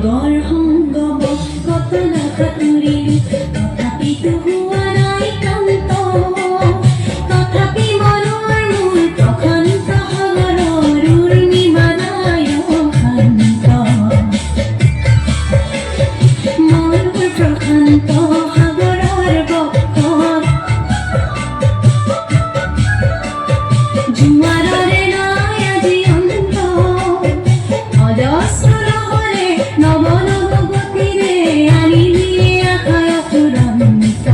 সাগৰ সংগম কত নাখাতুৰিলো তথাপিতো হোৱা নাই কান্ত তথাপি মনৰ মোৰ প্ৰশান্ত সাগৰৰ উৰ্মিমা নাই শান্ত মনৰ প্ৰশান্ত সাগৰৰ বক্ষত জোৱাৰৰে নাই আজি অন্ত অজস্ৰ লহৰে নৱ নৱ গতিৰে আনি নিয়ে আশাৰ অফুৰন্ত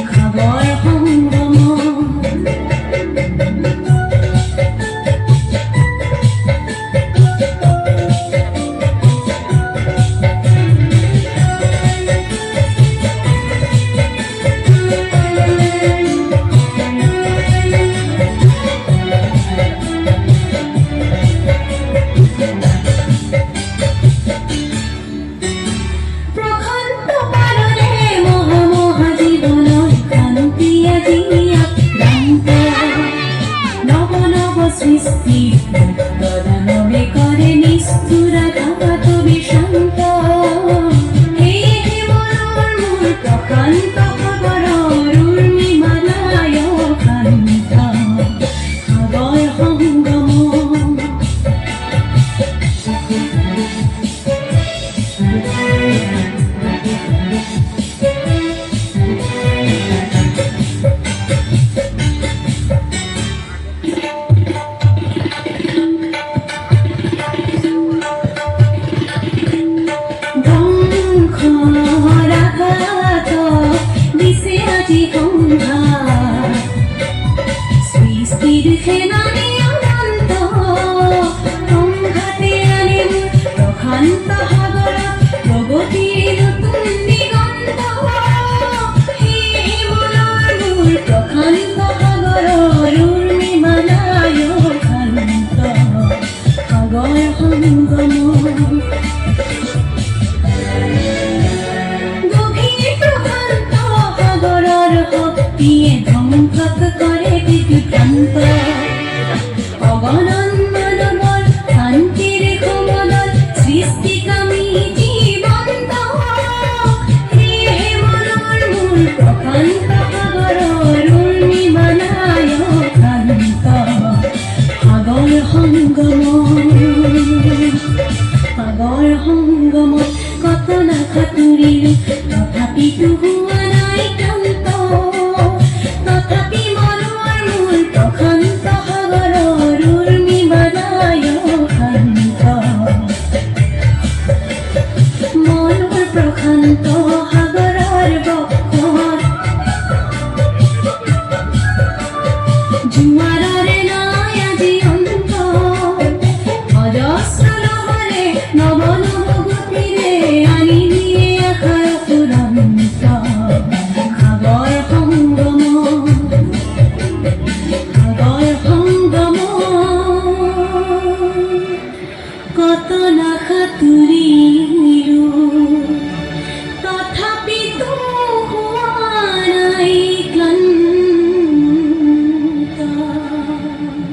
সাগৰ সংগম সৃষ্টি দানবে কৰে নিষ্ঠুৰ ঘাত বিষান্ত হে মনৰ মোৰ প্ৰশান্ত সাগৰৰ উৰ্মিমা নাই শান্ত সাগৰ সংগম দিছে আজি সংঘাত সৃষ্টিৰ সেনানী অনন্ত সংঘাতে আনিম প্ৰশান্ত সাগৰত প্ৰগতিৰ নতুন দিগন্ত হে মনৰ মোৰ প্ৰশান্ত সাগৰৰ উৰ্মিমা নাই শান্ত সাগৰ সংগম শক্তিয়ে ধ্বংসক কৰে বিভ্ৰান্ত অগণন মানৱৰ শান্তিৰ সমদল সৃষ্টিকামী জীৱন্ত হে মনৰ মোৰ প্ৰশান্ত সাগৰৰ উৰ্মিমা নাই শান্ত সাগৰ সংগমত কত নাখাতুৰিলো তথাপিতো হোৱা নাই কান্ত তথাপি মনৰ মোৰ প্ৰশান্ত সাগৰৰ উৰ্মিমা নাই শান্ত মনৰ প্ৰশান্ত সাগৰৰ বক্ষত জোৱাৰৰে নাই আজি অন্ত অজস্ৰ লহৰে নৱ নৱ